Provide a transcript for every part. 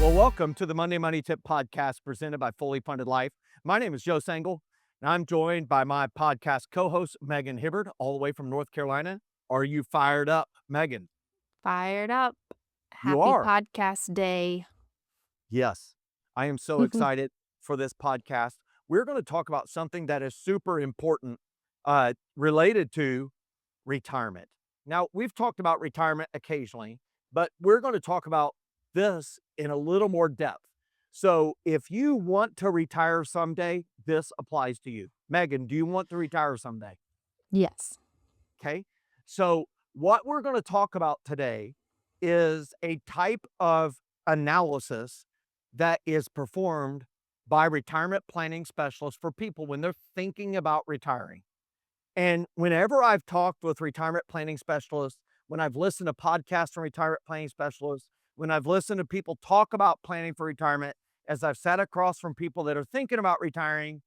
Well, welcome to the Monday Money Tip Podcast presented by Fully Funded Life. My name is Joe Sangle, and I'm joined by my podcast co-host, Megan Hibbard, all the way from North Carolina. Are you fired up, Megan? Fired up. You Happy are. podcast day. Yes. I am so excited for this podcast. We're going to talk about something that is super important related to retirement. Now, we've talked about retirement occasionally, but we're going to talk about this in a little more depth. So, if you want to retire someday, this applies to you. Megan, do you want to retire someday? Yes. Okay. So, what we're going to talk about today is a type of analysis that is performed by retirement planning specialists for people when they're thinking about retiring. And whenever I've talked with retirement planning specialists, when I've listened to podcasts from retirement planning specialists, when I've listened to people talk about planning for retirement, as I've sat across from people that are thinking about retiring,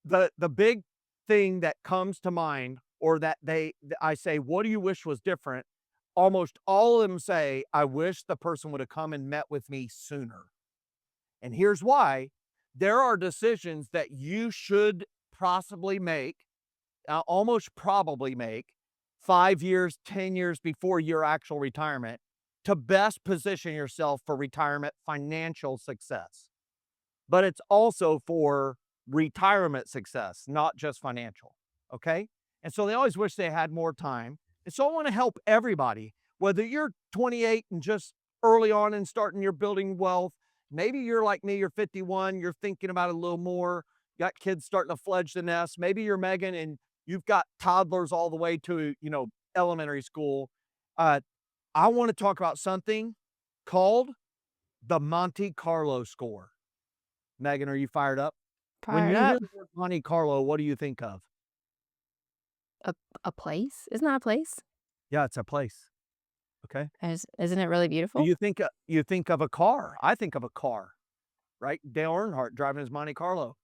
the big thing that comes to mind, or that I say, what do you wish was different? Almost all of them say, I wish the person would have come and met with me sooner. And here's why. There are decisions that you should possibly make, almost probably make 5 years, 10 years before your actual retirement to best position yourself for retirement financial success. But it's also for retirement success, not just financial. Okay. And so they always wish they had more time. And so I want to help everybody, whether you're 28 and just early on and starting your building wealth. Maybe you're like me, you're 51, you're thinking about it a little more, got kids starting to fledge the nest. Maybe you're Megan and you've got toddlers all the way to, elementary school. Uh, I want to talk about something called the Monte Carlo score. Megan, are you fired up? When Fired you hear up. the word Monte Carlo, what do you think of? A place? Isn't that a place? Yeah, it's a place. Okay. Isn't it really beautiful? You think of a car. I think of a car, right? Dale Earnhardt driving his Monte Carlo,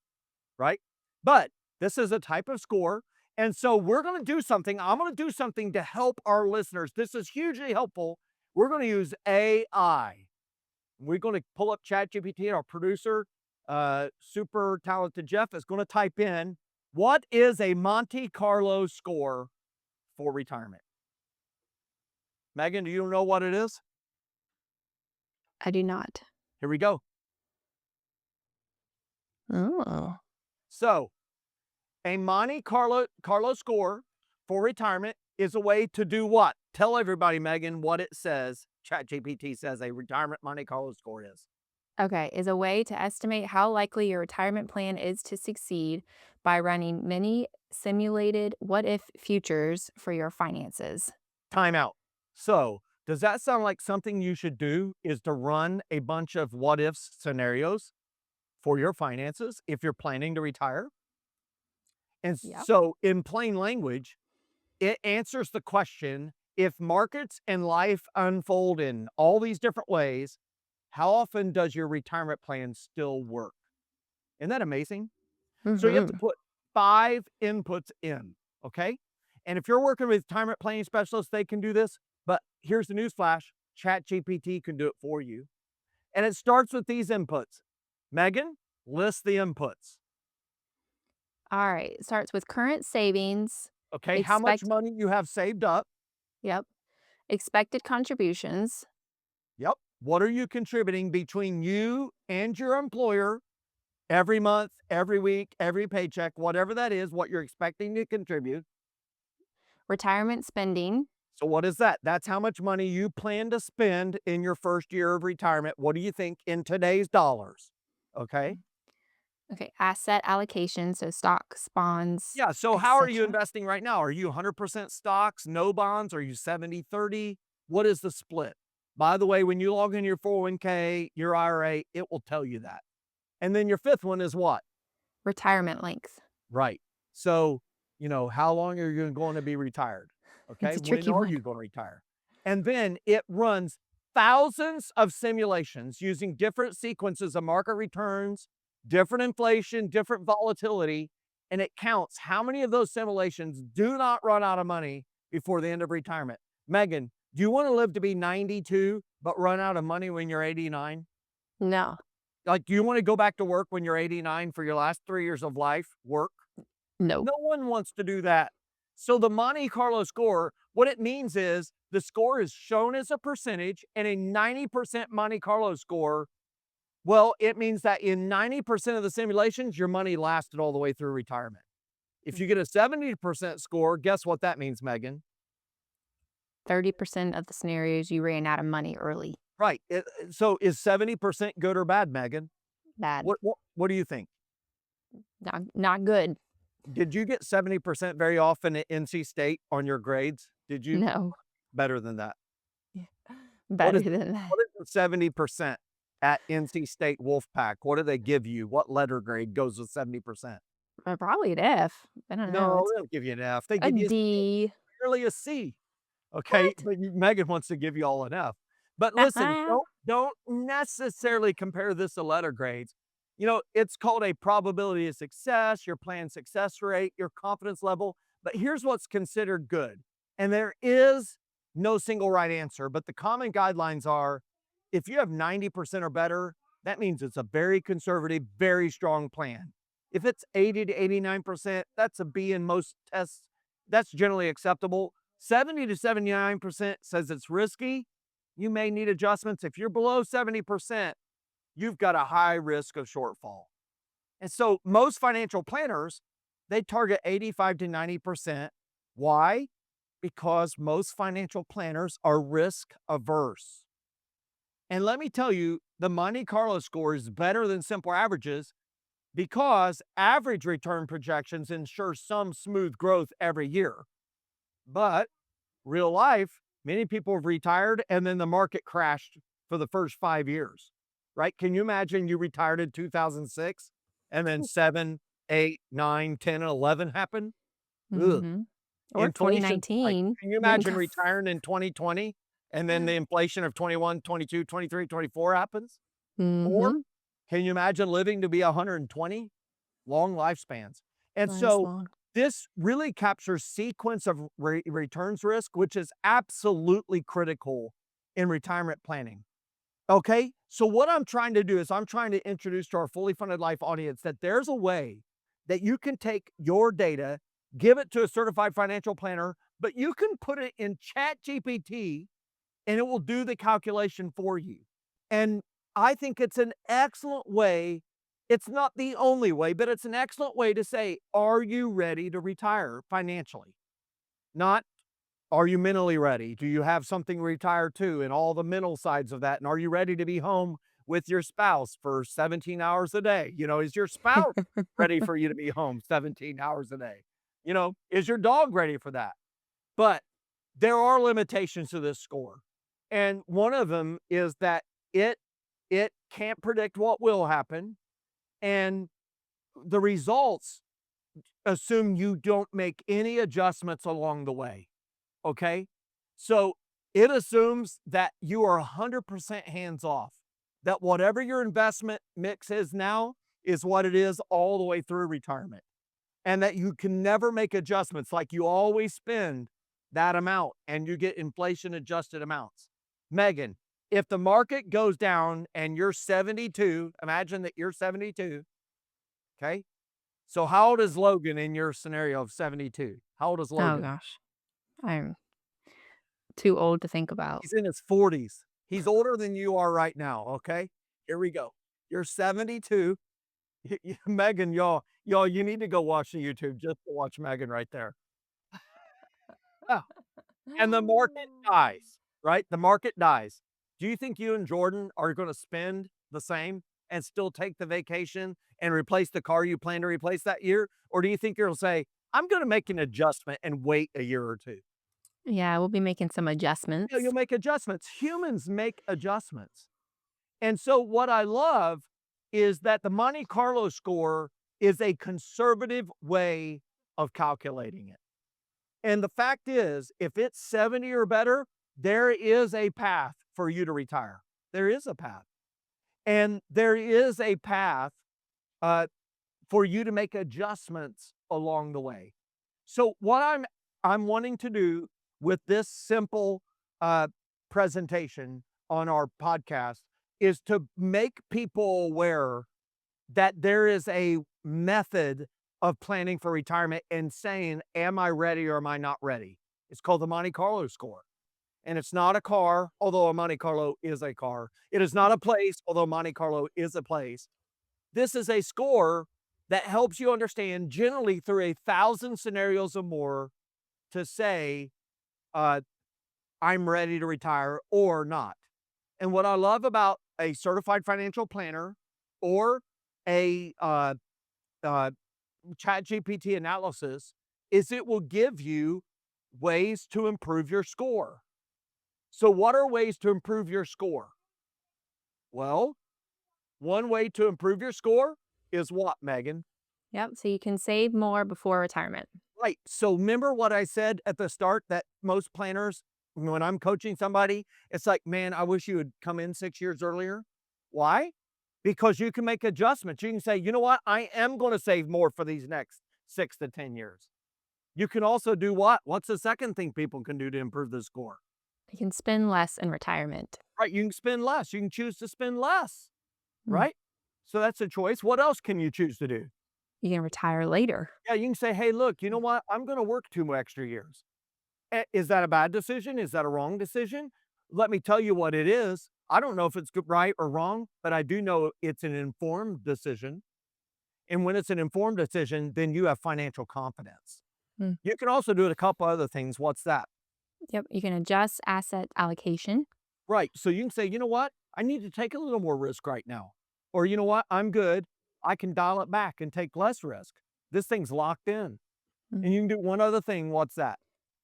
right? But this is a type of score. And so we're going to do something. I'm going to do something to help our listeners. This is hugely helpful. We're going to use AI. We're going to pull up ChatGPT, and our producer, super talented Jeff, is going to type in, what is a Monte Carlo score for retirement? Megan, do you know what it is? I do not. Here we go. Oh. So, a Monte Carlo score for retirement is a way to do what? Tell everybody, Megan, what it says. ChatGPT says a retirement Monte Carlo score is. Okay, is a way to estimate how likely your retirement plan is to succeed by running many simulated what-if futures for your finances. Time out. So, does that sound like something you should do, is to run a bunch of what if scenarios for your finances if you're planning to retire? And Yep. so, in plain language, it answers the question, if markets and life unfold in all these different ways, how often does your retirement plan still work? Isn't that amazing? So you have to Mm-hmm. put 5 inputs in, okay? And if you're working with retirement planning specialists, they can do this. But here's the newsflash, ChatGPT can do it for you. And it starts with these inputs. Megan, list the inputs. All right. It starts with current savings, Okay, how much expect money you have saved up? yep, expected contributions, Yep. What are you contributing between you and your employer every month, every week, every paycheck, whatever that is, what you're expecting to contribute? retirement spending. So what is that? That's how much money you plan to spend in your first year of retirement. What do you think in today's dollars? Okay. Okay, asset allocation, so stocks, bonds, Yeah. So how are you etc. investing right now? Are you 100% stocks, no bonds? Are you 70/30? What is the split? By the way, when you log in your 401k, your IRA, it will tell you that. And then your fifth one is what? Retirement length. Right. So, how long are you going to be retired? It's Okay. a When tricky are one. you going to retire? And then it runs thousands of simulations using different sequences of market returns, different inflation, different volatility, and it counts how many of those simulations do not run out of money before the end of retirement. Megan, do you want to live to be 92 but run out of money when you're 89? No. Like, do you want to go back to work when you're 89 for your last 3 years of life? Work? Nope. No one wants to do that. So the Monte Carlo score, what it means is the score is shown as a percentage, and a 90% Monte Carlo score, well, it means that in 90% of the simulations, your money lasted all the way through retirement. If you get a 70% score, guess what that means, Megan? 30% of the scenarios you ran out of money early. Right. So is 70% good or bad, Megan? Bad. What do you think? Not good. Did you get 70% very often at NC State on your grades? Did you? No. Better than that. Yeah. What Better is than that. what is the 70% at NC State Wolfpack? What do they give you? What letter grade goes with 70%? Probably an F. I don't know. No, It's they don't give you an F. They a give you a C, D. barely a C. Okay, What? but Megan wants to give you all an F. But listen, don't necessarily compare this to letter grades. It's called a probability of success, your plan success rate, your confidence level. But here's what's considered good. And there is no single right answer, but the common guidelines are if you have 90% or better, that means it's a very conservative, very strong plan. If it's 80 to 89%, that's a B in most tests. That's generally acceptable. 70 to 79% says it's risky. You may need adjustments. If you're below 70%, you've got a high risk of shortfall. And so most financial planners, they target 85 to 90%. Why? Because most financial planners are risk averse. And let me tell you, the Monte Carlo score is better than simple averages because average return projections ensure some smooth growth every year. But real life, many people have retired and then the market crashed for the first 5 years, right? Can you imagine you retired in 2006 and then 7, 8, 9, 10, and 11 happened? Ugh. Mhm. Or Inflation, like, 2019 can you didn't imagine go retiring in 2020 and then the inflation of 21, 22, 23, 24 happens? Or Mhm. can you imagine living to be 120? Long lifespans. And Nice so long. this really captures sequence of returns risk, which is absolutely critical in retirement planning. Okay. So what I'm trying to do is I'm trying to introduce to our fully funded life audience that there's a way that you can take your data, give it to a certified financial planner, but you can put it in chat GPT and it will do the calculation for you. And I think it's an excellent way. It's not the only way, but it's an excellent way to say, are you ready to retire financially? Not, are you mentally ready? Do you have something to retire to and all the mental sides of that? And are you ready to be home with your spouse for 17 hours a day? Is your spouse ready for you to be home 17 hours a day? Is your dog ready for that? But there are limitations to this score. And one of them is that it it can't predict what will happen, and the results assume you don't make any adjustments along the way. Okay? So it assumes that you are 100% hands off, that whatever your investment mix is now is what it is all the way through retirement, and that you can never make adjustments. Like you always spend that amount and you get inflation adjusted amounts. Megan, if the market goes down and you're 72, imagine that you're 72. Okay. So how old is Logan in your scenario of 72? How old is Oh Logan? gosh. I'm too old to think about. He's in his 40s. He's older than you are right now. Okay. Here we go. You're 72. Megan, y'all, you need to go watch the YouTube just to watch Megan right there. And the market dies, right? The market dies. Do you think you and Jordan are gonna spend the same and still take the vacation and replace the car you plan to replace that year? Or do you think you'll say, "I'm gonna make an adjustment and wait a year or 2?" Yeah, we'll be making some You'll adjustments. make adjustments. Humans make adjustments. And so what I love is that the Monte Carlo score is a conservative way of calculating it. And the fact is, if it's 70 or better, there is a path for you to retire. There is a path. And there is a path uh, for you to make adjustments along the way. So what I'm wanting to do with this simple uh, presentation on our podcast is to make people aware that there is a method of planning for retirement and saying, "Am I ready or am I not ready?" It's called the Monte Carlo score. And it's not a car, although a Monte Carlo is a car. It is not a place, although Monte Carlo is a place. This is a score that helps you understand generally through 1,000 scenarios or more to say, uh, I'm ready to retire or not. And what I love about a certified financial planner or a uh, chat GPT analysis is it will give you ways to improve your score. So, what are ways to improve your score? Well, one way to improve your score is what, Megan? Yep. So you can save more before retirement. Right. So remember what I said at the start that most planners, when I'm coaching somebody, it's like, man, I wish you had come in 6 years earlier. Why? Because you can make adjustments. You can say, you know what? I am going to save more for these next 6 to 10 years. You can also do what? What's the second thing people can do to improve the score? You can spend less in retirement. Right. You can spend less. You can choose to spend less. Mm. Right. So that's a choice. What else can you choose to do? You can retire later. Yeah, you can say, hey, look, you know what? I'm going to work 2 extra years. Is that a bad decision? Is that a wrong decision? Let me tell you what it is. I don't know if it's good, right or wrong, but I do know it's an informed decision. And when it's an informed decision, then you have financial confidence. Mm. You can also do it a couple other things. What's that? Yep. You can adjust asset allocation. Right. So you can say, you know what? I need to take a little more risk right now. Or you know what? I'm good. I can dial it back and take less risk. This thing's locked in. Mm. And you can do one other thing. What's that?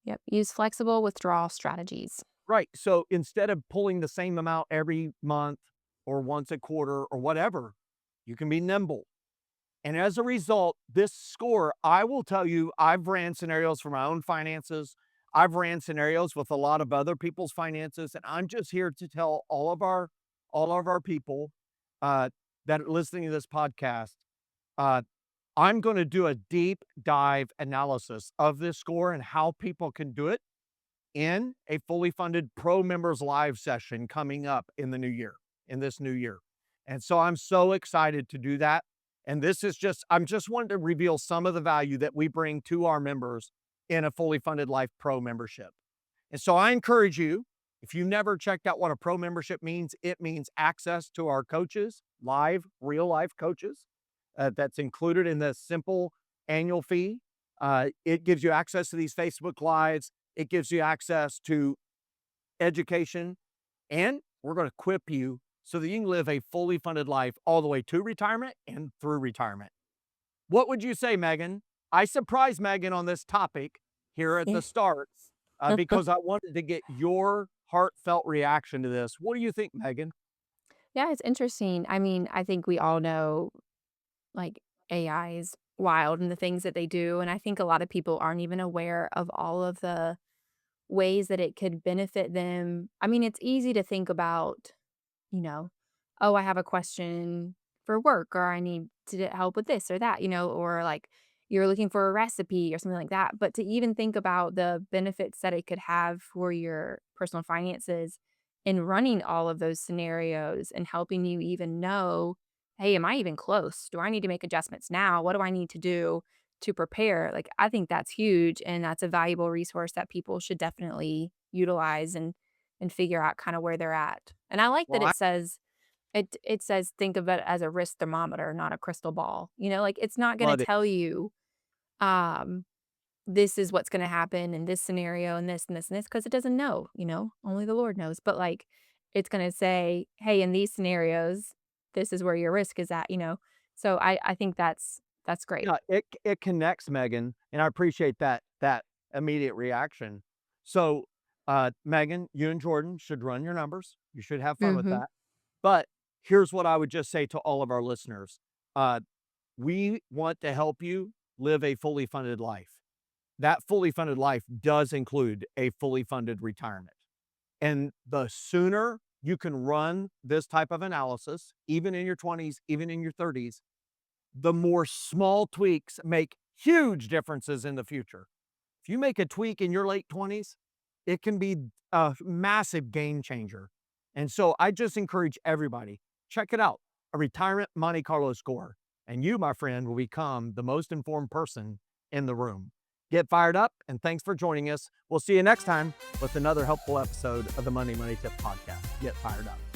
Yep. Use flexible withdrawal strategies. Right. So instead of pulling the same amount every month or once a quarter or whatever, you can be nimble. And as a result, this score, I will tell you, I've ran scenarios for my own finances. I've ran scenarios with a lot of other people's finances, and I'm just here to tell all of our people that are listening to this podcast. Uh, I'm going to do a deep dive analysis of this score and how people can do it in a fully funded pro members live session coming up in the new year, in this new year. And so I'm so excited to do that. And this is just, I'm just wanting to reveal some of the value that we bring to our members in a fully funded life pro membership. And so I encourage you, if you've never checked out what a pro membership means, it means access to our coaches, live, real life coaches. That's included in the simple annual fee. It gives you access to these Facebook Lives. It gives you access to education, and we're going to equip you so that you can live a fully funded life all the way to retirement and through retirement. What would you say, Megan? I surprised Megan on this topic here at Yeah. the start because I wanted to get your heartfelt reaction to this. What do you think, Megan? Yeah, it's interesting. I mean, I think we all know like AI is wild and the things that they do. And I think a lot of people aren't even aware of all of the ways that it could benefit them. I mean, it's easy to think about, you know, oh, I have a question for work or I need to get help with this or that, or like you're looking for a recipe or something like that. But to even think about the benefits that it could have for your personal finances in running all of those scenarios and helping you even know, hey, am I even close? Do I need to make adjustments now? What do I need to do to prepare? Like, I think that's huge. And that's a valuable resource that people should definitely utilize and figure out kind of where they're at. And I like that Well, I it says think of it as a wrist thermometer, not a crystal ball. Like it's not gonna love it. tell you, um, this is what's gonna happen in this scenario and this and this and this because it doesn't know, only the Lord knows. But like it's gonna say, hey, in these scenarios, this is where your risk is at. So I think that's great. Yeah, it connects, Megan, and I appreciate that immediate reaction. So, Megan, you and Jordan should run your numbers. You should have fun with Mhm. that. But here's what I would just say to all of our listeners. Uh, we want to help you live a fully funded life. That fully funded life does include a fully funded retirement. And the sooner you can run this type of analysis, even in your 20s, even in your 30s, the more small tweaks make huge differences in the future. If you make a tweak in your late 20s, it can be a massive game changer. And so I just encourage everybody, check it out, a retirement Monte Carlo score. And you, my friend, will become the most informed person in the room. Get fired up, and thanks for joining us. We'll see you next time with another helpful episode of the Money Tip Podcast. Get fired up.